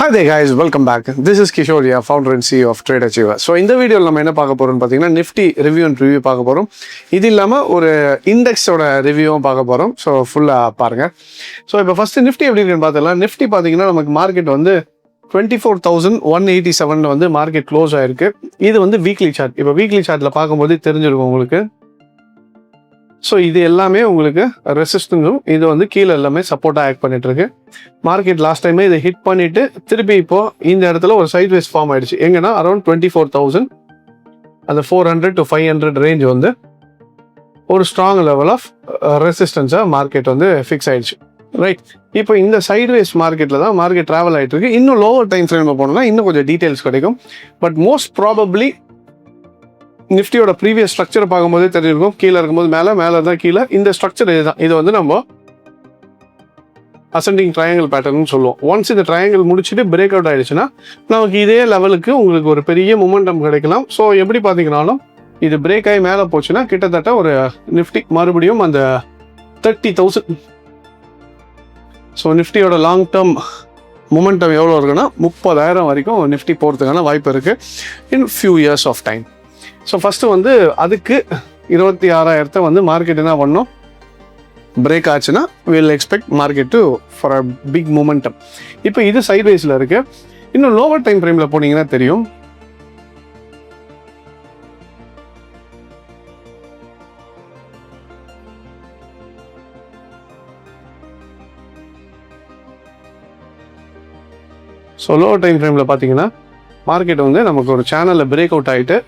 Hi there guys, welcome back. This is Kishore, founder and CEO of Trade Achiever. So இந்த வீடியோவில் நம்ம என்ன பார்க்க போறோம்னு பார்த்தீங்கன்னா நிஃப்டி ரிவ்யூ அண்ட் ரிவ்யூ பார்க்க போகிறோம். இது இல்லாமல் ஒரு இண்டெக்ஸோட ரிவ்யூவும் பார்க்க போகிறோம். ஸோ ஃபுல்லாக பாருங்கள். ஸோ இப்போ ஃபஸ்ட்டு நிஃப்டி எப்படி இருக்குன்னு பார்த்தலாம். நிஃப்டி பார்த்தீங்கன்னா நமக்கு மார்க்கெட் வந்து 24,187 வந்து மார்க்கெட் க்ளோஸ் ஆயிருக்கு. இது வந்து வீக்லி சார்ட். இப்போ வீக்லி சார்ட்டில் பார்க்கும்போது தெரிஞ்சிருக்கும் உங்களுக்கு. ஸோ இது எல்லாமே உங்களுக்கு ரெசிஸ்டன்ஸும் இது வந்து கீழே எல்லாமே சப்போர்ட்டாக ஆக்ட் பண்ணிட்டு இருக்கு. மார்க்கெட் லாஸ்ட் டைமே இதை ஹிட் பண்ணிட்டு திருப்பி இப்போ இந்த இடத்துல ஒரு சைட் வேஸ் ஃபார்ம் ஆயிடுச்சு. எங்கன்னா அரௌண்ட் 24,000 அந்த 400 to 500 ரேஞ்ச் வந்து ஒரு ஸ்ட்ராங் லெவல் ஆஃப் ரெசிஸ்டன்ஸாக மார்க்கெட் வந்து ஃபிக்ஸ் ஆயிடுச்சு. ரைட், இப்போ இந்த சைட்வேஸ் மார்க்கெட்டில் தான் மார்க்கெட் ட்ராவல் ஆகிட்டு இருக்கு. இன்னும் லோவர் டைம் ஃப்ரேமில் போனோம்னா இன்னும் கொஞ்சம் டீட்டெயில்ஸ் கிடைக்கும். பட் மோஸ்ட் ப்ராபப்ளி நிஃப்டியோட ப்ரீவியஸ் ஸ்ட்ரக்சரை பார்க்கும்போதே தெரிஞ்சிருக்கும். கீழே இருக்கும்போது மேலே தான் கீழே. இந்த ஸ்ட்ரக்சர் இதுதான். இது வந்து நம்ம அசெண்டிங் ட்ரையாங்கிள் பேட்டர்ன்னு சொல்லுவோம். ஒன்ஸ் இந்த ட்ரையாங்கிள் முடிச்சுட்டு பிரேக் அவுட் ஆயிடுச்சுன்னா நமக்கு இதே லெவலுக்கு உங்களுக்கு ஒரு பெரிய மொமெண்டம் கிடைக்கலாம். ஸோ எப்படி பார்த்தீங்கன்னாலும் இது பிரேக் ஆகி மேலே போச்சுன்னா கிட்டத்தட்ட ஒரு நிஃப்டி மறுபடியும் அந்த 30,000. ஸோ நிஃப்டியோட லாங் டேர்ம் மொமெண்டம் எவ்வளோ இருக்குன்னா 30,000 வரைக்கும் நிஃப்டி போகிறதுக்கான வாய்ப்பு இருக்குது in few years of time. So first வந்து அதுக்கு 26,000 வந்து மார்க்கெட் என்ன பண்ணோம், பிரேக் ஆச்சுன்னா will expect market to for a big momentum. இப்போ இது சைட்வேஸில் இருக்கு. இன்னும் லோவர் டைம் ஃப்ரேமில் போனீங்கன்னா தெரியும். ஸோ லோவர் டைம் ஃப்ரேமில் பார்த்தீங்கன்னா மார்க்கெட் வந்து நமக்கு ஒரு சேனலில் பிரேக் அவுட் ஆகிட்டு,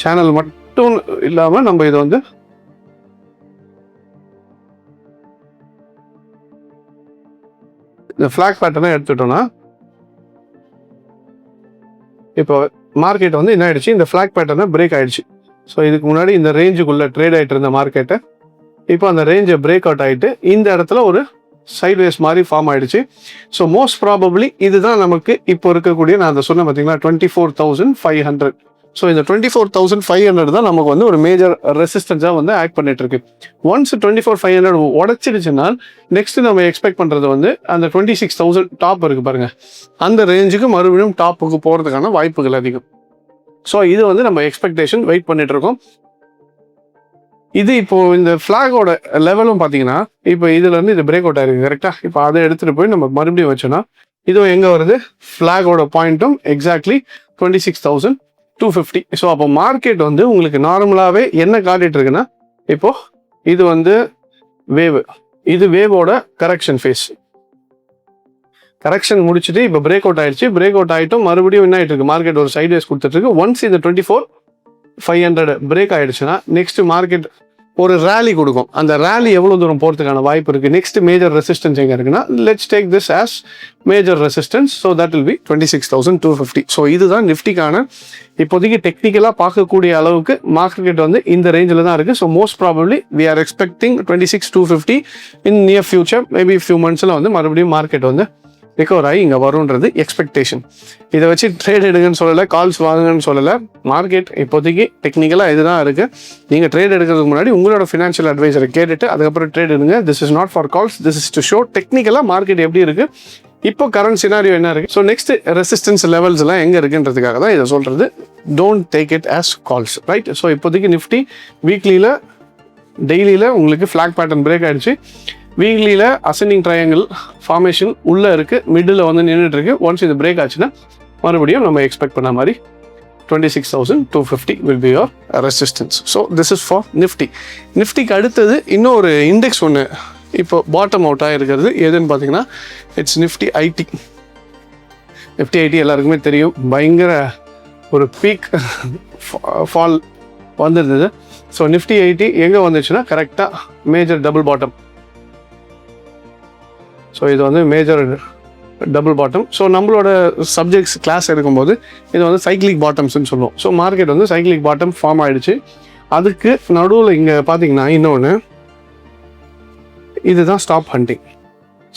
சேனல் மட்டும் இல்லாமல் நம்ம இதை வந்து இந்த ஃபிளாக் பேட்டர்னை எடுத்துட்டோம்னா இப்போ மார்க்கெட் வந்து என்ன ஆயிடுச்சு, இந்த ஃபிளாக் பேட்டர்னை பிரேக் ஆயிடுச்சு. ஸோ இதுக்கு முன்னாடி இந்த ரேஞ்சுக்குள்ளே ட்ரேட் ஆகிட்டு இருந்த மார்க்கெட்டை இப்போ அந்த ரேஞ்சை பிரேக் அவுட் ஆகிட்டு இந்த இடத்துல ஒரு சைட்வேஸ் மாதிரி ஃபார்ம் ஆயிடுச்சு. ஸோ மோஸ்ட் ப்ராபப்ளி இதுதான் நமக்கு இப்போ இருக்கக்கூடிய, நான் அதை சொன்னேன் பார்த்தீங்களா, 24,500. ஸோ இந்த 24,500 தான் நமக்கு வந்து ஒரு மேஜர் ரெசிஸ்டன்ஸாக வந்து ஆக்ட் பண்ணிட்டு இருக்கு. ஒன்ஸ் 24,500 உடச்சிடுச்சுன்னா நெக்ஸ்ட் நம்ம எக்ஸ்பெக்ட் பண்ணுறது வந்து அந்த 26,000 டாப் இருக்கு பாருங்க, அந்த ரேஞ்சுக்கு மறுபடியும் டாப்புக்கு போகிறதுக்கான வாய்ப்புகள் அதிகம். ஸோ இது வந்து நம்ம எக்ஸ்பெக்டேஷன் வெயிட் பண்ணிட்டு இருக்கோம். இது இப்போ இந்த ஃபிளாகோட லெவலும் பார்த்தீங்கன்னா இப்போ இதுல இருந்து இது பிரேக் அவுட் ஆயிருக்கு கரெக்டா. இப்போ அதை எடுத்துட்டு போய் நம்ம மறுபடியும் வச்சோம்னா இதுவும் எங்க வருது, ஃபிளாகோட பாயிண்ட்டும் எக்ஸாக்ட்லி 26,250. ஸோ அப்போ மார்க்கெட் வந்து உங்களுக்கு நார்மலாகவே என்ன காட்டிட்டு இருக்குன்னா, இப்போ இது வந்து வேவ், இது வேவோட கரெக்ஷன் ஃபேஸ். கரெக்ஷன் முடிச்சுட்டு இப்போ பிரேக் அவுட் ஆயிடுச்சு. பிரேக் அவுட் ஆகிட்டும் மறுபடியும் என்ன ஆகிட்டு இருக்கு, மார்க்கெட் ஒரு சைட்வேஸ் கொடுத்துட்டு இருக்கு. ஒன்ஸ் இந்த 24,500 பிரேக் ஆயிடுச்சுன்னா நெக்ஸ்ட் மார்க்கெட் ஒரு ரேலி கொடுக்கும். அந்த ரேலி எவ்வளோ தூரம் போகிறதுக்கான வாய்ப்பு இருக்குது, நெக்ஸ்ட் மேஜர் ரெசிஸ்டன்ஸ் எங்கே இருக்குன்னா, let's take this as major resistance. So that will be 26,250. So இதுதான் நிஃப்டிக்கான இப்போதைக்கு டெக்னிக்கலாக பார்க்கக்கூடிய அளவுக்கு மார்க்கெட் வந்து இந்த ரேஞ்சில் தான் இருக்குது. So most probably we are expecting 26,250 in near future. Maybe few மந்த்ஸில் வந்து மறுபடியும் மார்க்கெட் வந்து ரிகவர் ஆகி இங்கே வரும்ன்றது எக்ஸ்பெக்டேஷன். இதை வச்சு ட்ரேட் எடுங்கன்னு சொல்லலை, கால்ஸ் வாங்குங்கன்னு சொல்லலை. மார்க்கெட் இப்போதைக்கு டெக்னிக்கலாக இதுதான் இருக்குது. நீங்கள் ட்ரேட் எடுக்கிறதுக்கு முன்னாடி உங்களோட ஃபினான்ஷியல் அட்வைசரை கேட்டுட்டு அதுக்கப்புறம் ட்ரேட் எடுங்க. This is not for calls, this is to show டெக்னிக்கலாக மார்க்கெட் எப்படி இருக்குது, இப்போ கரண்ட் சினாரியோ என்ன இருக்குது. ஸோ நெக்ஸ்ட் ரெசிஸ்டன்ஸ் லெவல்ஸ் எல்லாம் எங்கே இருக்குன்றதுக்காக தான் இதை சொல்கிறது. Don't take it as calls, right. So இப்போதைக்கு நிஃப்டி வீக்லியில் டெய்லியில் உங்களுக்கு ஃபிளாக் பேட்டர்ன் பிரேக் ஆகிடுச்சு. வீக்லியில் அசெண்டிங் ட்ரையாங்கிள் ஃபார்மேஷன் உள்ளே இருக்குது, மிடில் வந்து நின்றுட்டு இருக்கு. ஒன்ஸ் இது பிரேக் ஆச்சுன்னா மறுபடியும் நம்ம எக்ஸ்பெக்ட் பண்ண மாதிரி 26,250 will be your resistance. So this is for Nifty. நிஃப்டிக்கு அடுத்தது இன்னொரு இண்டெக்ஸ் ஒன்று இப்போ பாட்டம் அவுட்டாக இருக்கிறது எதுன்னு பார்த்தீங்கன்னா it's Nifty IT. Nifty IT எல்லாருக்குமே தெரியும், பயங்கர ஒரு பீக் ஃபால் வந்துருந்தது. ஸோ நிஃப்டி ஐடி எங்கே வந்துச்சுன்னா கரெக்டாக மேஜர் டபுள் பாட்டம். ஸோ இது வந்து மேஜர் டபுள் பாட்டம். ஸோ நம்மளோட சப்ஜெக்ட்ஸ் கிளாஸ் எடுக்கும்போது இது வந்து சைக்கிளிக் பாட்டம்ஸ்ன்னு சொல்லுவோம். ஸோ மார்க்கெட் வந்து சைக்கிளிக் பாட்டம் ஃபார்ம் ஆகிடுச்சு. அதுக்கு நடுவில் இங்கே பார்த்தீங்கன்னா இன்னொன்று, இதுதான் ஸ்டாப் ஹண்டிங்.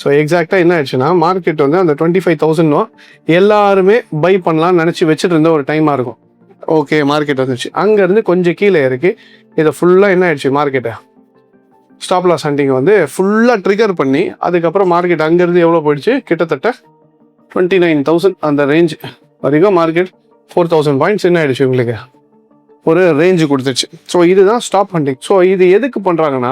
ஸோ எக்ஸாக்டாக என்ன ஆயிடுச்சுன்னா மார்க்கெட் வந்து அந்த 25,000 எல்லாருமே பை பண்ணலாம்னு நினச்சி வச்சுட்டு இருந்த ஒரு டைமாக இருக்கும். ஓகே, மார்க்கெட் வந்துச்சு, அங்கேருந்து கொஞ்சம் கீழே இருக்கு. இதை ஃபுல்லாக என்ன ஆயிடுச்சு, மார்க்கெட்டை ஸ்டாப் லாஸ் ஹண்டிங் வந்து ஃபுல்லாக ட்ரிகர் பண்ணி அதுக்கப்புறம் மார்க்கெட் அங்கேருந்து எவ்வளோ போயிடுச்சு, கிட்டத்தட்ட 29,000 அந்த ரேஞ்ச் வரைக்கும் மார்க்கெட் 4,000 பாயிண்ட்ஸ் என்ன ஆயிடுச்சு உங்களுக்கு ஒரு ரேஞ்சு கொடுத்துச்சு. ஸோ இதுதான் ஸ்டாப் ஹண்டிங். ஸோ இது எதுக்கு பண்ணுறாங்கன்னா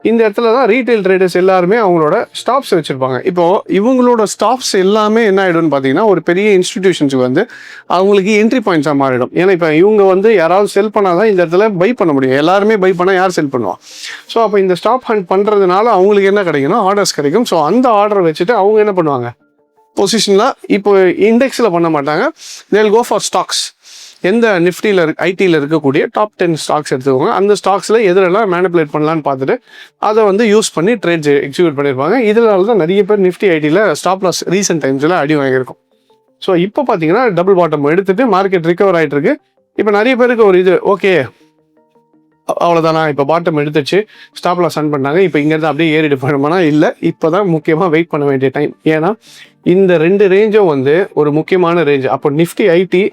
இந்த இடத்துல தான் ரீட்டைல் ட்ரேடர்ஸ் எல்லாருமே அவங்களோட ஸ்டாப்ஸ் வச்சுருப்பாங்க. இப்போது இவங்களோட ஸ்டாப்ஸ் எல்லாமே என்ன ஆகிடும்னு பார்த்தீங்கன்னா ஒரு பெரிய இன்ஸ்டிடியூஷன்ஸுக்கு வந்து அவங்களுக்கு என்ட்ரி பாயிண்ட்ஸாக மாறிடும். ஏன்னா இப்போ இவங்க வந்து யாராவது செல் பண்ணால் தான் இந்த இடத்துல பை பண்ண முடியும். எல்லாருமே பை பண்ணால் யார் செல் பண்ணுவான்? ஸோ அப்போ இந்த ஸ்டாப் ஹண்ட் பண்ணுறதுனால அவங்களுக்கு என்ன கிடைக்கும்னா ஆர்டர்ஸ் கிடைக்கும். ஸோ அந்த ஆர்டரை வச்சுட்டு அவங்க என்ன பண்ணுவாங்க, பொசிஷனில் இப்போ இண்டெக்ஸில் பண்ண மாட்டாங்க, தேல் கோ ஃபார் ஸ்டாக்ஸ். எந்த நிஃப்டியில் ஐடியில் இருக்கக்கூடிய டாப் 10 ஸ்டாக்ஸ் எடுத்துக்கோங்க. அந்த ஸ்டாக்ஸில் எதிரெல்லாம் மேனிப்புலேட் பண்ணலான்னு பார்த்துட்டு அதை வந்து யூஸ் பண்ணி ட்ரேட்ஸ் எக்ஸிக்யூட் பண்ணியிருப்பாங்க. இதனால தான் நிறைய பேர் நிஃப்டி ஐடியில் ஸ்டாப் லாஸ் ரீசெண்ட் டைம்ஸில் அடி வாங்கியிருக்கும். ஸோ இப்போ பார்த்தீங்கன்னா டபுள் பாட்டம் எடுத்துகிட்டு மார்க்கெட் ரிகவர் ஆகிட்டு இருக்கு. இப்போ நிறைய பேருக்கு ஒரு இது ஓகே அவ்வளோதானா, இப்போ பாட்டம் எடுத்துச்சு, ஸ்டாப் லாஸ் ரன் பண்ணாங்க, இப்போ இங்கேருந்து அப்படியே ஏறிடு பண்ணுமானா இல்லை, இப்போ தான் முக்கியமாக வெயிட் பண்ண வேண்டிய டைம். ஏன்னா இந்த 2 ரேஞ்சும் வந்து ஒரு முக்கியமான ரேஞ்ச். அப்போ நிஃப்டி ஐடி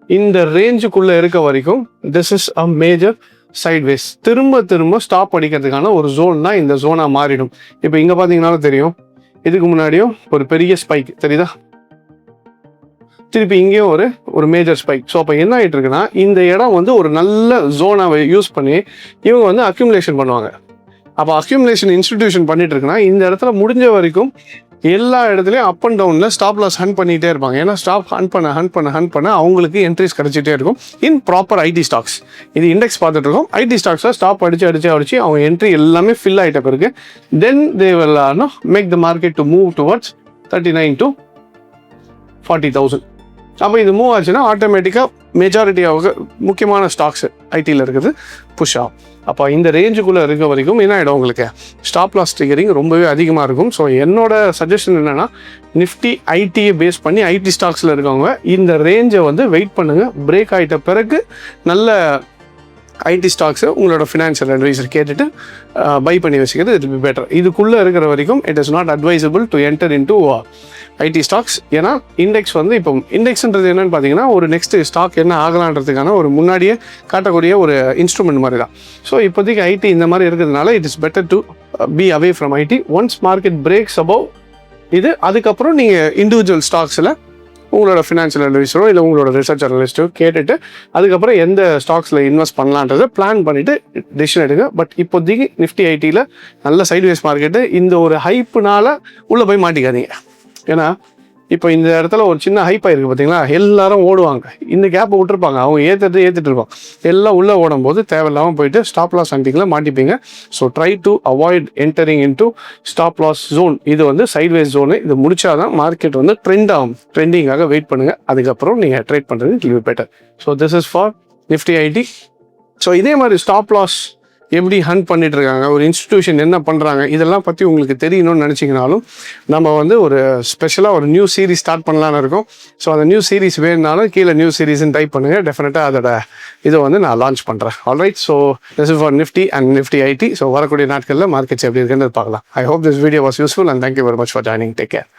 இந்த ரேஞ்சுக்குள்ளே இருக்க வரைக்கும் this is a major sideways. திரும்ப ஸ்டாப் அடிக்கிறதுக்கான ஒரு ஜோன் தான் இந்த ஜோனாக மாறிடும். இப்போ இங்கே பார்த்தீங்கன்னாலும் தெரியும், இதுக்கு முன்னாடியும் ஒரு பெரிய ஸ்பைக் தெரியுதா, திருப்பி இங்கேயும் ஒரு மேஜர் ஸ்பைக். ஸோ அப்போ என்ன ஆகிட்டு இருக்குன்னா இந்த இடம் வந்து ஒரு நல்ல ஜோனாக யூஸ் பண்ணி இவங்க வந்து அக்யூமுலேஷன் பண்ணுவாங்க. அப்போ அக்யூமுலேஷன் இன்ஸ்டிடியூஷன் பண்ணிட்டு இருக்குன்னா இந்த இடத்துல முடிஞ்ச வரைக்கும் எல்லா இடத்துலையும் அப் அண்ட் டவுனில் ஸ்டாப் லாஸ் ஹண்ட் பண்ணிகிட்டே இருப்பாங்க. ஏன்னா ஸ்டாப் ஹண்ட் பண்ண அவங்களுக்கு என்ட்ரிஸ் கிடைச்சிட்டே இருக்கும் இன் ப்ராப்பர் ஐடி ஸ்டாக்ஸ். இது இண்டெக்ஸ் பார்த்துட்டு இருக்கோம். ஐடி ஸ்டாக்ஸை ஸ்டாப் அடிச்சு அவங்க என்ட்ரி எல்லாமே ஃபில் ஆகிட்ட பிறகு then they will make the market to move towards 39,000 to 40,000. அப்போ இது மூவ் ஆச்சுன்னா ஆட்டோமேட்டிக்காக மெஜாரிட்டியாக முக்கியமான ஸ்டாக்ஸ் ஐடியில் இருக்குது புஷ் ஆகும். அப்போ இந்த ரேஞ்சுக்குள்ளே இருக்க வரைக்கும் என்ன ஆகிடும், உங்களுக்கு ஸ்டாப் லாஸ் ட்ரிகரிங் ரொம்பவே அதிகமாக இருக்கும். ஸோ என்னோட சஜஷன் என்னென்னா நிஃப்டி ஐடியை பேஸ் பண்ணி ஐடி ஸ்டாக்ஸில் இருக்கவங்க இந்த ரேஞ்சை வந்து வெயிட் பண்ணுங்கள். பிரேக் ஆகிட்ட பிறகு நல்ல ஐடி ஸ்டாக்ஸை உங்களோட ஃபினான்ஷியல் அட்வைசர் கேட்டுட்டு பை பண்ணி வச்சுக்கிறது இட் பி பெட்டர். இதுக்குள்ளே இருக்கிற வரைக்கும் it is not advisable to enter in to ID stocks. ஏன்னா இண்டெக்ஸ் வந்து இப்போ இண்டெக்ஸ்ன்றது என்னென்னு பார்த்தீங்கன்னா ஒரு நெக்ஸ்ட் ஸ்டாக் என்ன ஆகலான்றதுக்கான ஒரு முன்னாடியே காட்டக்கூடிய ஒரு இன்ஸ்ட்ருமெண்ட் மாதிரி தான். ஸோ இப்போதைக்கு ஐடி இந்த மாதிரி இருக்கிறதுனால it is better to be away from IT. Once market breaks above இது, அதுக்கப்புறம் நீங்கள் இண்டிவிஜுவல் ஸ்டாக்ஸில் உங்களோட ஃபினான்ஷியல் அட்வைஸரோ இல்லை உங்களோட ரிசர்ச் அனலிஸ்ட்டோ கேட்டுட்டு அதுக்கப்புறம் எந்த ஸ்டாக்ஸில் இன்வெஸ்ட் பண்ணலான்றதை பிளான் பண்ணிவிட்டு டெசிஷன் எடுங்க. பட் இப்போதைக்கு நிஃப்டி ஐடியில் நல்ல சைட்வேஸ் மார்க்கெட்டு, இந்த ஒரு ஹைப்புனால உள்ளே போய் மாட்டிக்காதீங்க. ஏன்னா இப்போ இந்த இடத்துல ஒரு சின்ன ஹைப் ஆயிருக்கு பார்த்தீங்களா, எல்லாரும் ஓடுவாங்க, இந்த கேப்பை விட்டுருப்பாங்க, அவங்க ஏற்றிட்டு இருப்பாங்க, எல்லாம் உள்ளே ஓடும் போது தேவையில்லாமல் போயிட்டு ஸ்டாப் லாஸ் ஹண்டிங்கில் மாட்டிப்பீங்க. So try to avoid entering into stop loss zone. இது வந்து சைட்வேஸ் ஜோனு. இது முடிச்சாதான் மார்க்கெட் வந்து ட்ரெண்ட் ஆகும். ட்ரெண்டிங்காக வெயிட் பண்ணுங்கள், அதுக்கப்புறம் நீங்கள் ட்ரேட் பண்ணுறது it will be better. So this is for Nifty IT. So இதே மாதிரி ஸ்டாப் லாஸ் எப்படி ஹண்ட் பண்ணிட்டு இருக்காங்க, ஒரு இன்ஸ்டிடியூஷன் என்ன பண்ணுறாங்க, இதெல்லாம் பற்றி உங்களுக்கு தெரியணும்னு நினச்சிங்கனாலும் நம்ம வந்து ஒரு ஸ்பெஷலாக ஒரு நியூ சீரிஸ் ஸ்டார்ட் பண்ணலான்னு இருக்கோம். ஸோ அந்த நியூ சீரிஸ் வேணுனாலும் கீழே நியூ சீரிஸ்ன்னு டைப் பண்ணுங்கள், டெஃபினட்டாக அதோட இதை வந்து நான் லான்ச் பண்ணுறேன். Alright, so this is for Nifty and Nifty IT. So வரக்கூடிய நாட்களில் மார்க்கெட்ஸ் எப்படி இருக்குன்னு பார்க்கலாம். I hope this video was useful and thank you very much for joining. Take care.